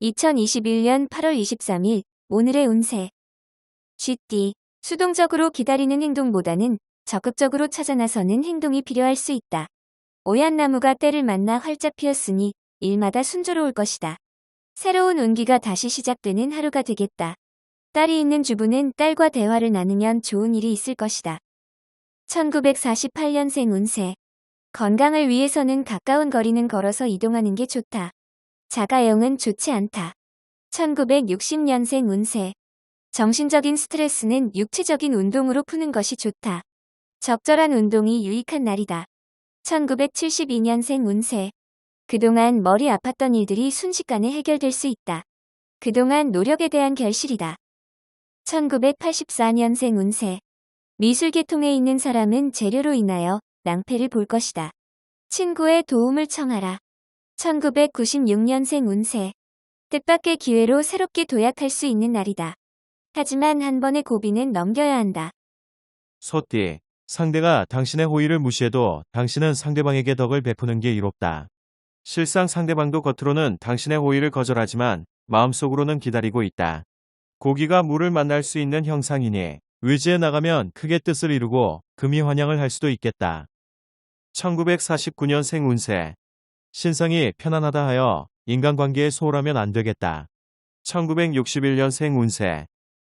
2021년 8월 23일 오늘의 운세. GT. 수동적으로 기다리는 행동보다는 적극적으로 찾아 나서는 행동이 필요할 수 있다. 오얏 나무가 때를 만나 활짝 피었으니 일마다 순조로울 것이다. 새로운 운기가 다시 시작되는 하루가 되겠다. 딸이 있는 주부는 딸과 대화를 나누면 좋은 일이 있을 것이다. 1948년생 운세. 건강을 위해서는 가까운 거리는 걸어서 이동하는 게 좋다. 자가용은 좋지 않다. 1960년생 운세. 정신적인 스트레스는 육체적인 운동으로 푸는 것이 좋다. 적절한 운동이 유익한 날이다. 1972년생 운세. 그동안 머리 아팠던 일들이 순식간에 해결될 수 있다. 그동안 노력에 대한 결실이다. 1984년생 운세. 미술 계통에 있는 사람은 재료로 인하여 낭패를 볼 것이다. 친구의 도움을 청하라. 1996년생 운세. 뜻밖의 기회로 새롭게 도약할 수 있는 날이다. 하지만 한 번의 고비는 넘겨야 한다. 소띠, 상대가 당신의 호의를 무시해도 당신은 상대방에게 덕을 베푸는 게 이롭다. 실상 상대방도 겉으로는 당신의 호의를 거절하지만 마음속으로는 기다리고 있다. 고기가 물을 만날 수 있는 형상이니 의지해 나가면 크게 뜻을 이루고 금이 환영을 할 수도 있겠다. 1949년생 운세. 신성이 편안하다 하여 인간관계에 소홀하면 안 되겠다. 1961년생 운세.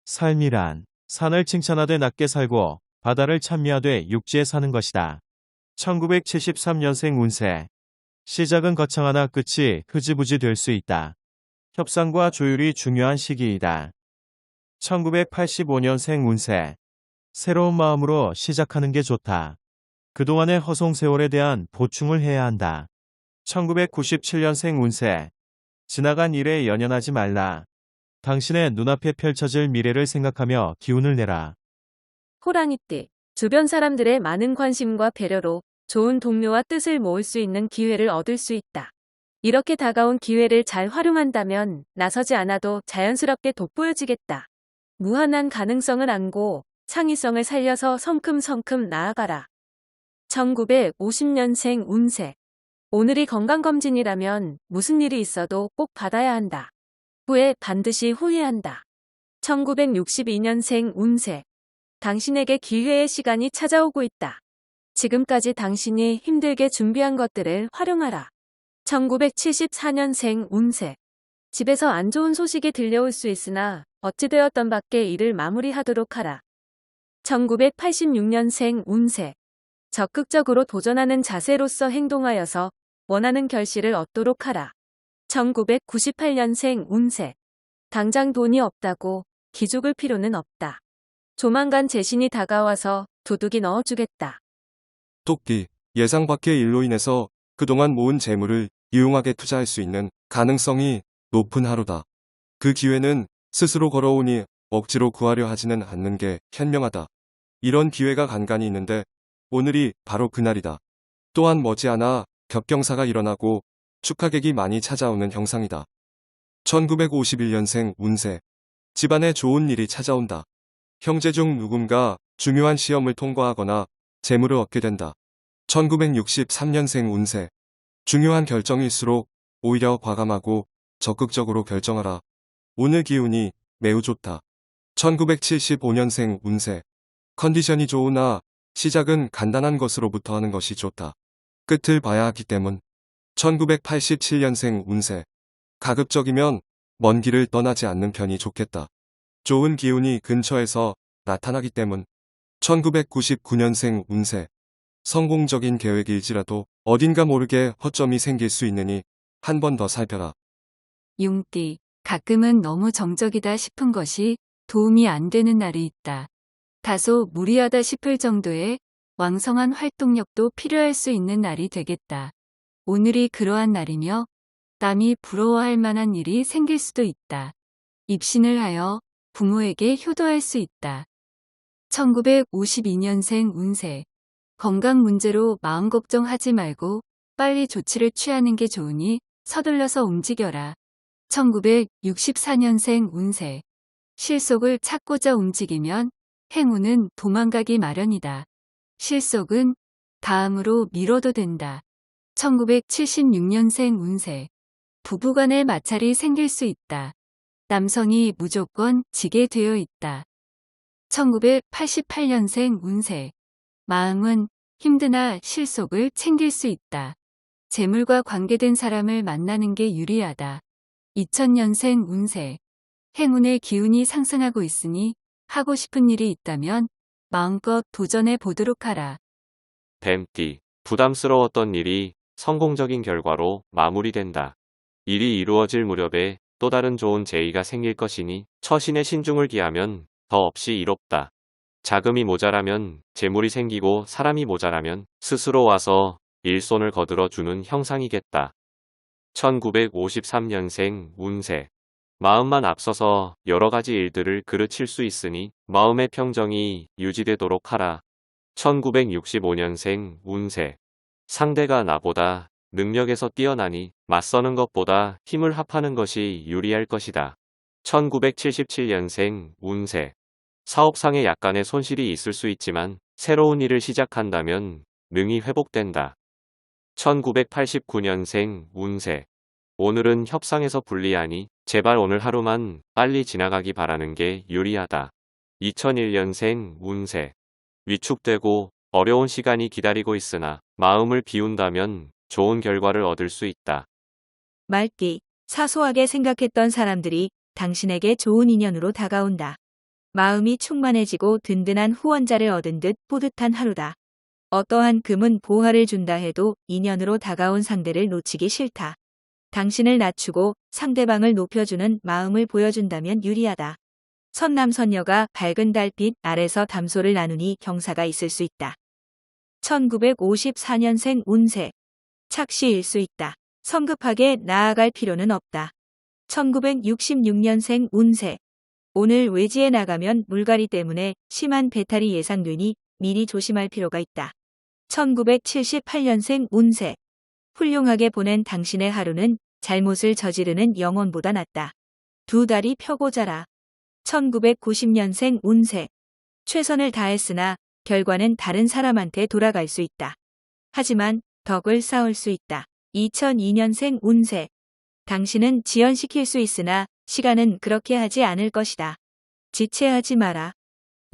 삶이란 산을 칭찬하되 낮게 살고 바다를 찬미하되 육지에 사는 것이다. 1973년생 운세. 시작은 거창하나 끝이 흐지부지 될 수 있다. 협상과 조율이 중요한 시기이다. 1985년생 운세. 새로운 마음으로 시작하는 게 좋다. 그동안의 허송세월에 대한 보충을 해야 한다. 1997년생 운세. 지나간 일에 연연하지 말라. 당신의 눈앞에 펼쳐질 미래를 생각하며 기운을 내라. 호랑이띠. 주변 사람들의 많은 관심과 배려로 좋은 동료와 뜻을 모을 수 있는 기회를 얻을 수 있다. 이렇게 다가온 기회를 잘 활용한다면 나서지 않아도 자연스럽게 돋보여지겠다. 무한한 가능성을 안고 창의성을 살려서 성큼성큼 나아가라. 1950년생 운세. 오늘이 건강검진이라면 무슨 일이 있어도 꼭 받아야 한다. 후에 반드시 후회한다. 1962년생 운세. 당신에게 기회의 시간이 찾아오고 있다. 지금까지 당신이 힘들게 준비한 것들을 활용하라. 1974년생 운세. 집에서 안 좋은 소식이 들려올 수 있으나 어찌되었던 밖에 일을 마무리하도록 하라. 1986년생 운세. 적극적으로 도전하는 자세로서 행동하여서 원하는 결실을 얻도록 하라. 1998년생 운세. 당장 돈이 없다고 기죽을 필요는 없다. 조만간 재신이 다가와서 도둑이 넣어주겠다. 토끼, 예상 밖의 일로 인해서 그동안 모은 재물을 유용하게 투자할 수 있는 가능성이 높은 하루다. 그 기회는 스스로 걸어오니 억지로 구하려 하지는 않는 게 현명하다. 이런 기회가 간간이 있는데 오늘이 바로 그날이다. 또한 머지않아 격경사가 일어나고 축하객이 많이 찾아오는 형상이다. 1951년생 운세. 집안에 좋은 일이 찾아온다. 형제 중 누군가 중요한 시험을 통과하거나 재물을 얻게 된다. 1963년생 운세. 중요한 결정일수록 오히려 과감하고 적극적으로 결정하라. 오늘 기운이 매우 좋다. 1975년생 운세. 컨디션이 좋으나 시작은 간단한 것으로부터 하는 것이 좋다. 끝을 봐야 하기 때문. 1987년생 운세. 가급적이면 먼 길을 떠나지 않는 편이 좋겠다. 좋은 기운이 근처에서 나타나기 때문. 1999년생 운세. 성공적인 계획일지라도 어딘가 모르게 허점이 생길 수 있으니 한 번 더 살펴라. 용띠. 가끔은 너무 정적이다 싶은 것이 도움이 안 되는 날이 있다. 다소 무리하다 싶을 정도의 왕성한 활동력도 필요할 수 있는 날이 되겠다. 오늘이 그러한 날이며 남이 부러워할 만한 일이 생길 수도 있다. 입신을 하여 부모에게 효도할 수 있다. 1952년생 운세. 건강 문제로 마음 걱정하지 말고 빨리 조치를 취하는 게 좋으니 서둘러서 움직여라. 1964년생 운세. 실속을 찾고자 움직이면 행운은 도망가기 마련이다. 실속은 다음으로 미뤄도 된다. 1976년생 운세. 부부간의 마찰이 생길 수 있다. 남성이 무조건 지게 되어 있다. 1988년생 운세. 마음은 힘드나 실속을 챙길 수 있다. 재물과 관계된 사람을 만나는 게 유리하다. 2000년생 운세. 행운의 기운이 상승하고 있으니 하고 싶은 일이 있다면 마음껏 도전해 보도록 하라. 뱀띠, 부담스러웠던 일이 성공적인 결과로 마무리된다. 일이 이루어질 무렵에 또 다른 좋은 제의가 생길 것이니 처신에 신중을 기하면 더 없이 이롭다. 자금이 모자라면 재물이 생기고 사람이 모자라면 스스로 와서 일손을 거들어 주는 형상이겠다. 1953년생 운세. 마음만 앞서서 여러 가지 일들을 그르칠 수 있으니 마음의 평정이 유지되도록 하라. 1965년생 운세. 상대가 나보다 능력에서 뛰어나니 맞서는 것보다 힘을 합하는 것이 유리할 것이다. 1977년생 운세. 사업상에 약간의 손실이 있을 수 있지만 새로운 일을 시작한다면 능히 회복된다. 1989년생 운세. 오늘은 협상에서 불리하니 제발 오늘 하루만 빨리 지나가기 바라는 게 유리하다. 2001년생 운세. 위축되고 어려운 시간이 기다리고 있으나 마음을 비운다면 좋은 결과를 얻을 수 있다. 말띠, 사소하게 생각했던 사람들이 당신에게 좋은 인연으로 다가온다. 마음이 충만해지고 든든한 후원자를 얻은 듯 뿌듯한 하루다. 어떠한 금은 보화를 준다 해도 인연으로 다가온 상대를 놓치기 싫다. 당신을 낮추고 상대방을 높여주는 마음을 보여준다면 유리하다. 선남선녀가 밝은 달빛 아래서 담소를 나누니 경사가 있을 수 있다. 1954년생 운세. 착시일 수 있다. 성급하게 나아갈 필요는 없다. 1966년생 운세. 오늘 외지에 나가면 물갈이 때문에 심한 배탈이 예상되니 미리 조심할 필요가 있다. 1978년생 운세. 훌륭하게 보낸 당신의 하루는 잘못을 저지르는 영혼보다 낫다. 두 다리 펴고 자라. 1990년생 운세. 최선을 다했으나 결과는 다른 사람한테 돌아갈 수 있다. 하지만 덕을 쌓을 수 있다. 2002년생 운세. 당신은 지연시킬 수 있으나 시간은 그렇게 하지 않을 것이다. 지체하지 마라.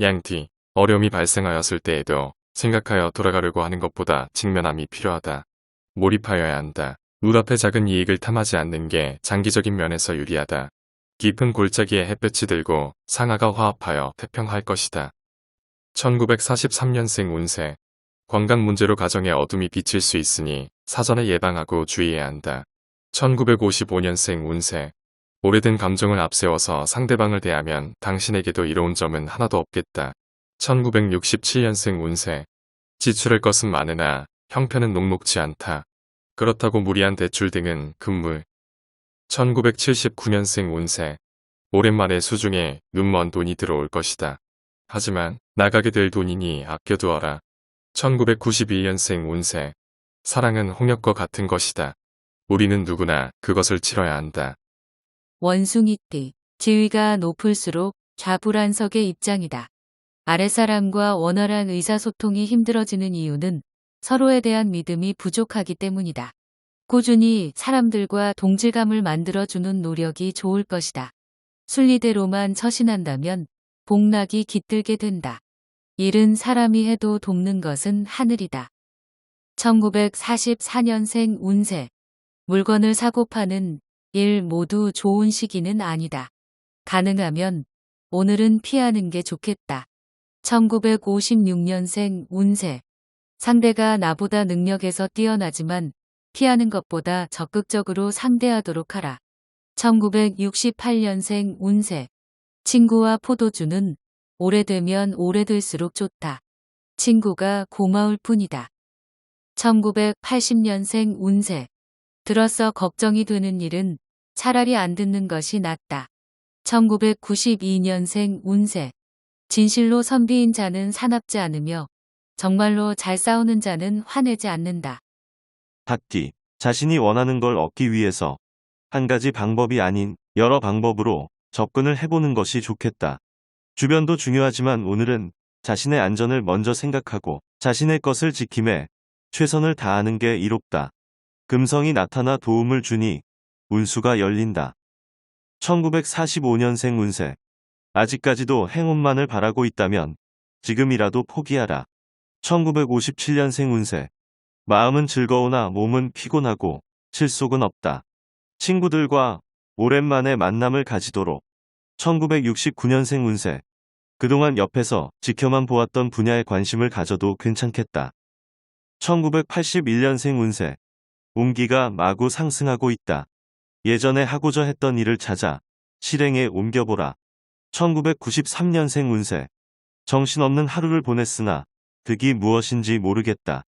양띠, 어려움이 발생하였을 때에도 생각하여 돌아가려고 하는 것보다 직면함이 필요하다. 몰입하여야 한다. 눈앞의 작은 이익을 탐하지 않는 게 장기적인 면에서 유리하다. 깊은 골짜기에 햇볕이 들고 상하가 화합하여 태평할 것이다. 1943년생 운세. 건강 문제로 가정에 어둠이 비칠 수 있으니 사전에 예방하고 주의해야 한다. 1955년생 운세. 오래된 감정을 앞세워서 상대방을 대하면 당신에게도 이로운 점은 하나도 없겠다. 1967년생 운세. 지출할 것은 많으나 형편은 녹록지 않다. 그렇다고 무리한 대출 등은 금물. 1979년생 운세. 오랜만에 수중에 눈먼 돈이 들어올 것이다. 하지만 나가게 될 돈이니 아껴두어라. 1992년생 운세. 사랑은 홍역과 같은 것이다. 우리는 누구나 그것을 치러야 한다. 원숭이띠. 지위가 높을수록 좌불안석의 입장이다. 아랫사람과 원활한 의사소통이 힘들어지는 이유는 서로에 대한 믿음이 부족하기 때문이다. 꾸준히 사람들과 동질감을 만들어주는 노력이 좋을 것이다. 순리대로만 처신한다면 복락이 깃들게 된다. 일은 사람이 해도 돕는 것은 하늘이다. 1944년생 운세. 물건을 사고 파는 일 모두 좋은 시기는 아니다. 가능하면 오늘은 피하는 게 좋겠다. 1956년생 운세. 상대가 나보다 능력에서 뛰어나지만 피하는 것보다 적극적으로 상대하도록 하라. 1968년생 운세. 친구와 포도주는 오래되면 오래될수록 좋다. 친구가 고마울 뿐이다. 1980년생 운세. 들어서 걱정이 되는 일은 차라리 안 듣는 것이 낫다. 1992년생 운세. 진실로 선비인 자는 사납지 않으며 정말로 잘 싸우는 자는 화내지 않는다. 닭띠, 자신이 원하는 걸 얻기 위해서 한 가지 방법이 아닌 여러 방법으로 접근을 해보는 것이 좋겠다. 주변도 중요하지만 오늘은 자신의 안전을 먼저 생각하고 자신의 것을 지킴에 최선을 다하는 게 이롭다. 금성이 나타나 도움을 주니 운수가 열린다. 1945년생 운세. 아직까지도 행운만을 바라고 있다면 지금이라도 포기하라. 1957년생 운세. 마음은 즐거우나 몸은 피곤하고 실속은 없다. 친구들과 오랜만에 만남을 가지도록. 1969년생 운세. 그동안 옆에서 지켜만 보았던 분야에 관심을 가져도 괜찮겠다. 1981년생 운세. 운기가 마구 상승하고 있다. 예전에 하고자 했던 일을 찾아 실행에 옮겨보라. 1993년생 운세. 정신없는 하루를 보냈으나 득이 무엇인지 모르겠다.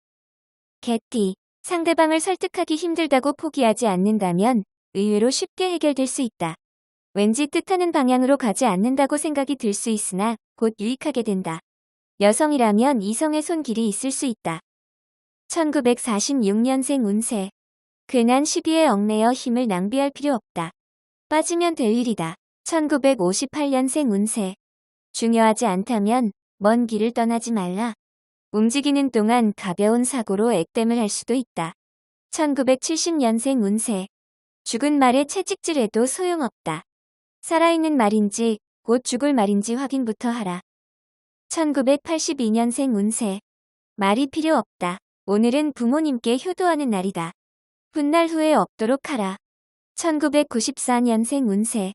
개띠. 상대방을 설득하기 힘들다고 포기하지 않는다면 의외로 쉽게 해결될 수 있다. 왠지 뜻하는 방향으로 가지 않는다고 생각이 들 수 있으나 곧 유익하게 된다. 여성이라면 이성의 손길이 있을 수 있다. 1946년생 운세. 괜한 시비에 얽매여 힘을 낭비할 필요 없다. 빠지면 될 일이다. 1958년생 운세. 중요하지 않다면 먼 길을 떠나지 말라. 움직이는 동안 가벼운 사고로 액땜을 할 수도 있다. 1970년생 운세. 죽은 말에 채찍질해도 소용없다. 살아있는 말인지 곧 죽을 말인지 확인부터 하라. 1982년생 운세. 말이 필요 없다. 오늘은 부모님께 효도하는 날이다. 훗날 후회 없도록 하라. 1994년생 운세.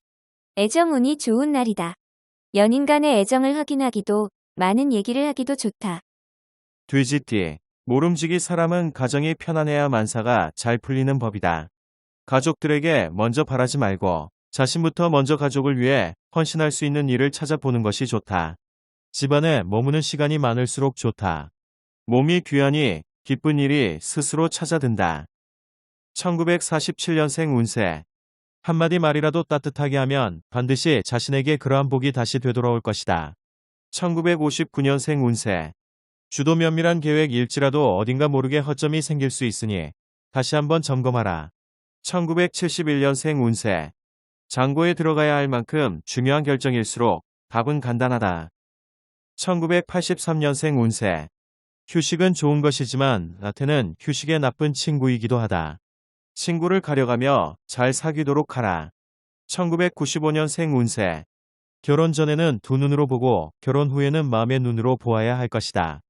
애정운이 좋은 날이다. 연인 간의 애정을 확인하기도 많은 얘기를 하기도 좋다. 돼지띠. 모름지기 사람은 가정이 편안해야 만사가 잘 풀리는 법이다. 가족들에게 먼저 바라지 말고 자신부터 먼저 가족을 위해 헌신할 수 있는 일을 찾아보는 것이 좋다. 집안에 머무는 시간이 많을수록 좋다. 몸이 귀하니 기쁜 일이 스스로 찾아든다. 1947년생 운세. 한마디 말이라도 따뜻하게 하면 반드시 자신에게 그러한 복이 다시 되돌아올 것이다. 1959년생 운세. 주도 면밀한 계획일지라도 어딘가 모르게 허점이 생길 수 있으니 다시 한번 점검하라. 1971년생 운세. 장고에 들어가야 할 만큼 중요한 결정일수록 답은 간단하다. 1983년생 운세. 휴식은 좋은 것이지만 나태는 휴식의 나쁜 친구이기도 하다. 친구를 가려가며 잘 사귀도록 하라. 1995년생 운세. 결혼 전에는 두 눈으로 보고 결혼 후에는 마음의 눈으로 보아야 할 것이다.